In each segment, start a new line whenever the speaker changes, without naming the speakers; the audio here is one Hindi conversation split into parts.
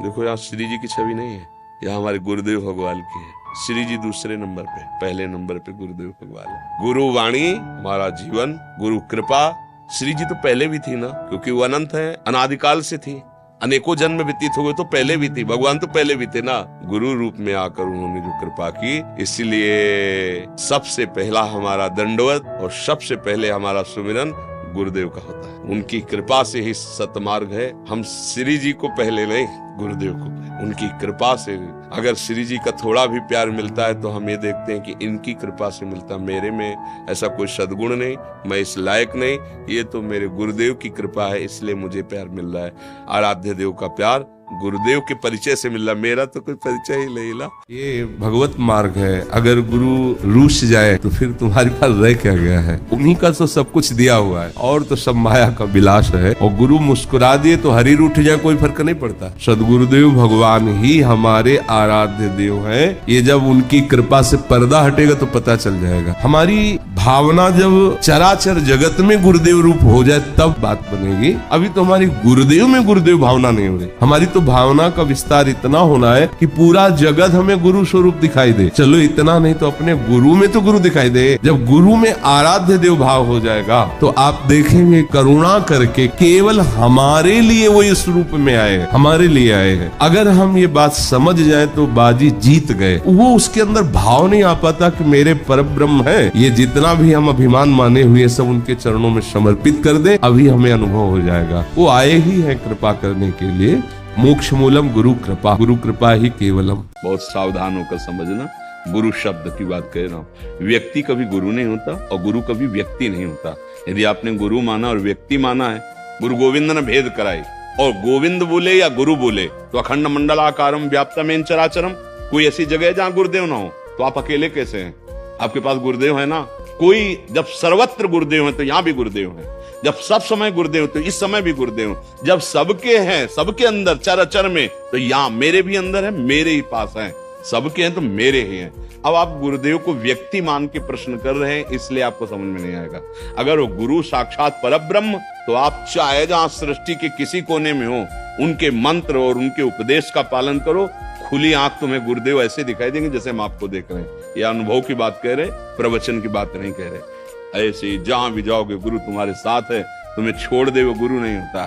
देखो यहाँ श्री जी की छवि नहीं है, यहाँ हमारे गुरुदेव भगवान की है। श्री जी दूसरे नंबर पे, पहले नंबर पे गुरुदेव भगवान है। गुरु वाणी हमारा जीवन, गुरु कृपा। श्री जी तो पहले भी थी ना, क्योंकि वो अनंत है, अनादिकाल से थी, अनेकों जन्म व्यतीत हो गए तो पहले भी थी, भगवान तो पहले भी थे ना। गुरु रूप में आकर उन्होंने जो कृपा की, इसलिए सबसे पहला हमारा दंडवत और सबसे पहले हमारा सुमिरन गुरुदेव का होता है। उनकी कृपा से ही सतमार्ग है। हम श्री जी को पहले नहीं, गुरुदेव को पहले, उनकी कृपा से। अगर श्री जी का थोड़ा भी प्यार मिलता है तो हम ये देखते हैं कि इनकी कृपा से मिलता। मेरे में ऐसा कोई सद्गुण नहीं, मैं इस लायक नहीं, ये तो मेरे गुरुदेव की कृपा है, इसलिए मुझे प्यार मिल रहा है। आराध्य देव का प्यार गुरुदेव के परिचय से मिल रहा, मेरा तो कोई परिचय ही नहीं ला।
ये भगवत मार्ग है। अगर गुरु रूठ जाए तो फिर तुम्हारे पास रह क्या गया है? उन्हीं का तो सब कुछ दिया हुआ है, और तो सब माया का विलास है। और गुरु मुस्कुरा दिए तो हरि रूठ जाए, कोई फर्क नहीं पड़ता। सदगुरुदेव भगवान ही हमारे आराध्य देव हैं। ये जब उनकी कृपा से पर्दा हटेगा तो पता चल जाएगा। हमारी भावना जब चराचर जगत में गुरुदेव रूप हो जाए तब बात बनेगी। अभी तो हमारी गुरुदेव में गुरुदेव भावना नहीं हो रही। हमारी तो भावना का विस्तार इतना होना है कि पूरा जगत हमें गुरु स्वरूप दिखाई दे। चलो इतना नहीं तो अपने गुरु में तो गुरु दिखाई दे। जब गुरु में आराध्य देव भाव हो जाएगा तो आप देखेंगे करुणा करके केवल हमारे लिए वो इस रूप में आए, हमारे लिए आए हैं। अगर हम ये बात समझ जाए तो बाजी जीत गए। वो उसके अंदर भाव नहीं आ पाता कि मेरे परब्रह्म है। ये जितना भी हम अभिमान माने हुए सब उनके चरणों में समर्पित कर दे, अभी हमें अनुभव हो जाएगा। वो आए ही है कृपा करने के लिए। मोक्ष मूलम गुरु कृपा, गुरु कृपा ही केवलम।
बहुत सावधान होकर समझना, गुरु शब्द की बात कह रहा हूँ। व्यक्ति कभी गुरु नहीं होता और गुरु कभी व्यक्ति नहीं होता। यदि आपने गुरु माना और व्यक्ति माना है, गुरु गोविंद ने भेद कराई, और गोविंद बोले या गुरु बोले तो अखंड मंडलाकारम व्याप्तमेन चराचरम। कोई ऐसी जगह है जहाँ गुरुदेव ना हो, तो आप अकेले कैसे हैं? आपके पास गुरुदेव है ना। कोई जब सर्वत्र गुरुदेव है तो यहाँ भी गुरुदेव है, जब सब समय गुरुदेव तो इस समय भी गुरुदेव, जब सबके हैं, सबके अंदर चराचर में, तो यहाँ मेरे भी अंदर है, मेरे ही पास है। सबके हैं तो मेरे ही हैं। अब आप गुरुदेव को व्यक्ति मान के प्रश्न कर रहे हैं, इसलिए आपको समझ में नहीं आएगा। अगर वो गुरु साक्षात परब्रह्म, तो आप चाहे जहां सृष्टि के किसी कोने में हो, उनके मंत्र और उनके उपदेश का पालन करो। खुली आंख तुम्हें गुरुदेव ऐसे दिखाई देंगे जैसे हम आपको देख रहे हैं। यह अनुभव की बात कह रहे, प्रवचन की बात नहीं कह रहे। ऐसे ही जहां भी जाओगे गुरु तुम्हारे साथ है। तुम्हें छोड़ दे वो गुरु नहीं होता,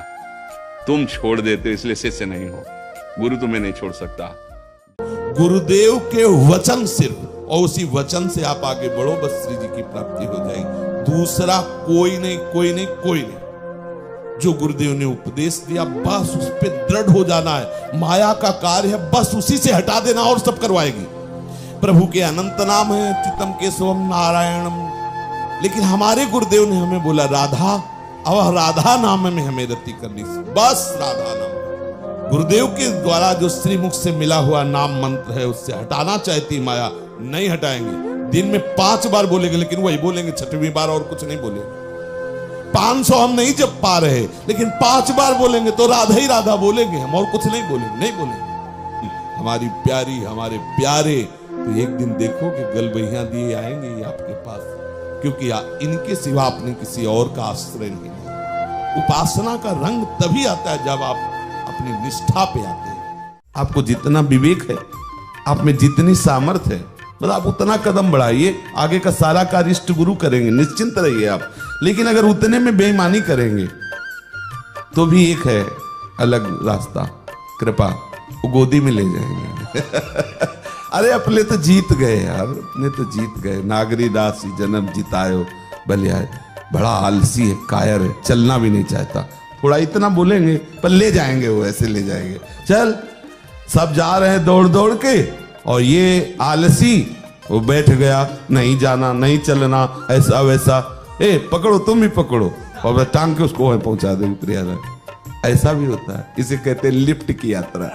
तुम छोड़ देते हो इसलिए शिष्य नहीं हो। गुरु तुम्हें नहीं छोड़ सकता।
गुरुदेव के वचन सिर्फ, और उसी वचन से आप आगे बढ़ो, बस श्री जी की प्राप्ति हो जाएगी। दूसरा कोई नहीं, कोई नहीं, कोई नहीं। जो गुरुदेव ने उपदेश दिया बस उस पे दृढ़ हो जाना है। माया का कार्य है, बस उसी से हटा देना और सब करवाएगी। प्रभु के अनंत नाम है, चितम केशवम नारायणम। लेकिन हमारे गुरुदेव ने हमें बोला राधा, अब राधा नाम में हमें रति करनी, बस राधा नाम। गुरुदेव के द्वारा जो श्रीमुख से मिला हुआ नाम मंत्र है, उससे हटाना चाहती माया, नहीं हटाएंगे। दिन में 5 बार बोलेंगे, लेकिन वही बोलेंगे 6वीं बार, और कुछ नहीं बोलेंगे। 500 हम नहीं जप पा रहे, लेकिन 5 बार बोलेंगे तो राधा ही राधा बोलेंगे हम, और कुछ नहीं बोलेंगे, नहीं बोलेंगे। हमारी प्यारी, हमारे प्यारे, तो एक दिन देखोगे गलबहियां दिए आएंगे ये आपके पास, क्योंकि इनके सिवा आपने किसी और का आश्रय नहीं। उपासना का रंग तभी आता है जब आप अपनी निष्ठा पे आते हैं। आपको जितना विवेक है, आप में जितनी सामर्थ्य है, मतलब आप उतना कदम बढ़ाइए। आगे का सारा कार्य इष्ट गुरु करेंगे, निश्चिंत रहिए आप। लेकिन अगर उतने में बेईमानी करेंगे तो भी एक है अलग रास्ता, कृपा, वो गोदी में ले जाएंगे। अरे अपने तो जीत गए यार, अपने तो जीत गए। नागरी दासी जन्म जितायो बलिया, बड़ा आलसी है, कायर है, चलना भी नहीं चाहता। थोड़ा इतना बोलेंगे पर ले जाएंगे, वो ऐसे ले जाएंगे। चल, सब जा रहे हैं दौड़ दौड़ के, और ये आलसी वो बैठ गया, नहीं जाना, नहीं चलना, ऐसा वैसा। ए पकड़ो, तुम भी पकड़ो, और टांग के उसको वहां पहुंचा दे, उतरिया। ऐसा भी होता है, इसे कहते हैं लिफ्ट की यात्रा।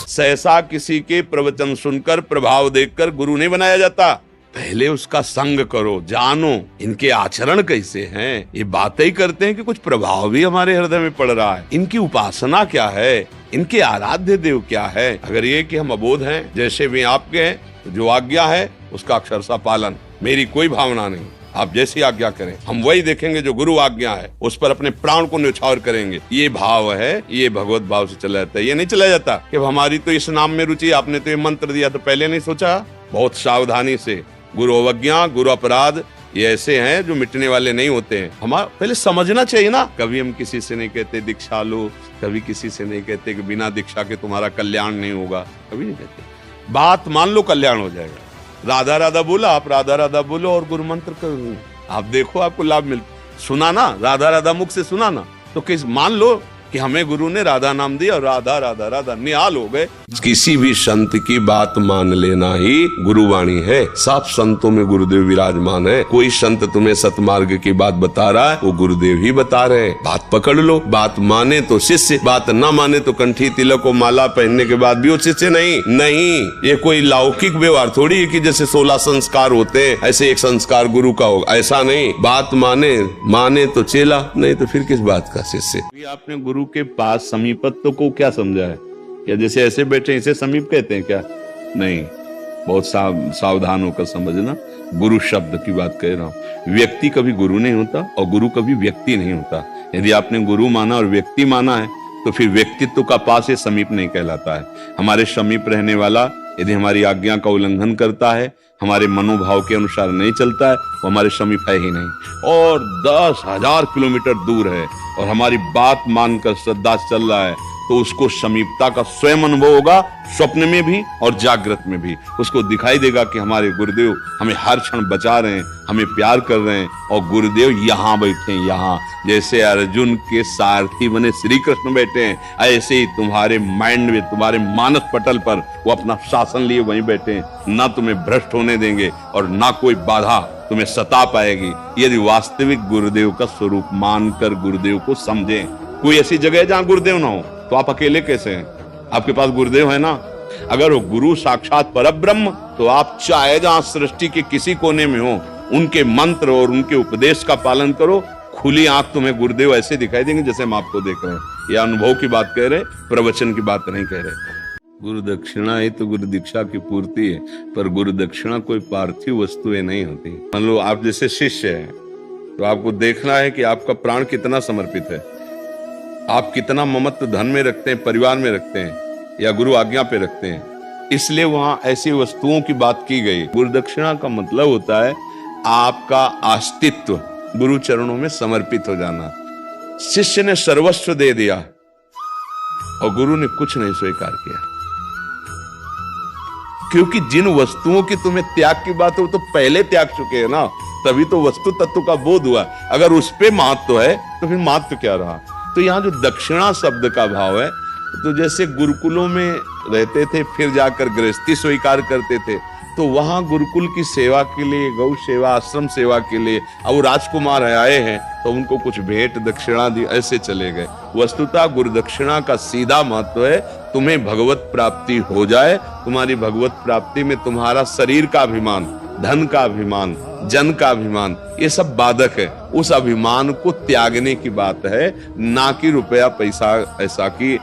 सहसा किसी के प्रवचन सुनकर, प्रभाव देखकर गुरु नहीं बनाया जाता। पहले उसका संग करो, जानो इनके आचरण कैसे हैं। ये बातें ही करते हैं कि कुछ प्रभाव भी हमारे हृदय में पड़ रहा है। इनकी उपासना क्या है, इनके आराध्य देव क्या है। अगर ये कि हम अबोध हैं, जैसे भी आपके हैं, तो जो आज्ञा है उसका अक्षरशः पालन, मेरी कोई भावना नहीं। आप जैसी आज्ञा करें, हम वही देखेंगे जो गुरु आज्ञा है, उस पर अपने प्राण को न्यौछावर करेंगे। ये भाव है, ये भगवत भाव से चला जाता है। ये नहीं चला जाता कि हमारी तो इस नाम में रुचि, आपने तो ये मंत्र दिया तो पहले नहीं सोचा। बहुत सावधानी से, गुरु अवज्ञा, गुरु अपराध, ये ऐसे हैं जो मिटने वाले नहीं होते हैं। हमारा पहले समझना चाहिए ना। कभी हम किसी से नहीं कहते दीक्षा लो, कभी किसी से नहीं कहते कि बिना दीक्षा के तुम्हारा कल्याण नहीं होगा, कभी नहीं कहते। बात मान लो, कल्याण हो जाएगा। राधा राधा बोला, आप राधा राधा बोलो और गुरु मंत्र करो, आप देखो आपको लाभ मिल। सुना ना, राधा राधा मुख से सुना ना, तो किस मान लो कि हमें गुरु ने राधा नाम दिया और राधा राधा राधा निहाल हो गए। किसी भी संत की बात मान लेना ही गुरुवाणी है। सब संतों में गुरुदेव विराजमान है। कोई संत तुम्हें सतमार्ग की बात बता रहा है, वो गुरुदेव ही बता रहे हैं। बात पकड़ लो, बात माने तो शिष्य, बात ना माने तो कंठी तिलक को माला पहनने के बाद भी वो शिष्य नहीं। ये कोई लौकिक व्यवहार थोड़ी है कि जैसे 16 संस्कार होते हैं ऐसे एक संस्कार गुरु का होगा, ऐसा नहीं। बात माने तो चेला, नहीं तो फिर किस बात का शिष्य। आपने गुरु के पास समीपत्व को क्या समझा है? क्या जैसे ऐसे बैठे इसे समीप कहते हैं क्या? नहीं, बहुत सावधान होकर समझना। गुरु शब्द की बात कह रहा हूं। व्यक्ति कभी गुरु नहीं होता और गुरु कभी व्यक्ति नहीं होता। यदि आपने गुरु माना और व्यक्ति माना है तो फिर व्यक्तित्व का पास ये समीप नहीं कहलाता है। हमारे समीप रहने वाला यदि हमारी आज्ञा का उल्लंघन करता है, हमारे मनोभाव के अनुसार नहीं चलता है, वो हमारे समीप है ही नहीं। और 10,000 किलोमीटर दूर है और हमारी बात मानकर श्रद्धा से चल रहा है, तो उसको समीपता का स्वयं अनुभव होगा, स्वप्न में भी और जागृत में भी। उसको दिखाई देगा कि हमारे गुरुदेव हमें हर क्षण बचा रहे हैं, हमें प्यार कर रहे हैं, और गुरुदेव यहाँ बैठे हैं। यहाँ जैसे अर्जुन के सारथी बने श्री कृष्ण बैठे हैं, ऐसे ही तुम्हारे माइंड में, तुम्हारे मानस पटल पर वो अपना शासन लिए वहीं बैठे हैं। ना तुम्हें भ्रष्ट होने देंगे और ना कोई बाधा तुम्हें सता पाएगी, यदि वास्तविक गुरुदेव का स्वरूप मानकर गुरुदेव को समझें। कोई ऐसी जगह है जहां गुरुदेव ना हो तो आप अकेले कैसे हैं? आपके पास गुरुदेव है ना। अगर वो गुरु साक्षात परब्रह्म, तो आप चाहे जहां सृष्टि के किसी कोने में हो, उनके मंत्र और उनके उपदेश का पालन करो, खुली आंख तुम्हें गुरुदेव ऐसे दिखाई देंगे जैसे हम आपको देख रहे हैं। यह अनुभव की बात कह रहे, प्रवचन की बात नहीं कह रहे। गुरु दक्षिणा ही तो गुरु दीक्षा की पूर्ति है, पर गुरु दक्षिणा कोई पार्थिव वस्तुएं नहीं होती। मान लो आप जैसे शिष्य हैं, तो आपको देखना है कि आपका प्राण कितना समर्पित है, आप कितना ममत्व धन में रखते हैं, परिवार में रखते हैं या गुरु आज्ञा पे रखते हैं। इसलिए वहां ऐसी वस्तुओं की बात की गई। गुरु दक्षिणा का मतलब होता है आपका अस्तित्व गुरु चरणों में समर्पित हो जाना। शिष्य ने सर्वस्व दे दिया और गुरु ने कुछ नहीं स्वीकार किया, क्योंकि जिन वस्तुओं की तुम्हें त्याग की बात है वो तो पहले त्याग चुके हैं ना, तभी तो वस्तु तत्व का बोध हुआ। अगर उस पे महत्व है तो फिर महत्व क्या रहा। तो यहाँ जो दक्षिणा शब्द का भाव है, तो जैसे गुरुकुलों में रहते थे फिर जाकर गृहस्थी स्वीकार करते थे, तो वहां गुरुकुल की सेवा के लिए, गौ सेवा, आश्रम सेवा के लिए अब वो राजकुमार आए हैं तो उनको कुछ भेंट दक्षिणा दी, ऐसे चले गए। वस्तुतः गुरु दक्षिणा का सीधा महत्व है तुम्हें भगवत प्राप्ति हो जाए। तुम्हारी भगवत प्राप्ति में तुम्हारा शरीर का अभिमान, धन का अभिमान, जन का अभिमान, ये सब बाधक है। उस अभिमान को त्यागने की बात है, ना कि रुपया पैसा ऐसा की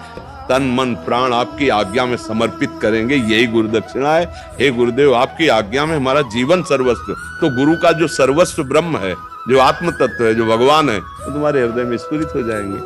तन मन प्राण आपकी आज्ञा में समर्पित करेंगे, यही गुरु दक्षिणा है। हे गुरुदेव, आपकी आज्ञा में हमारा जीवन सर्वस्व। तो गुरु का जो सर्वस्व ब्रह्म है, जो आत्म तत्व है, जो भगवान है, वो तुम्हारे हृदय में स्फुरित हो जाएंगे।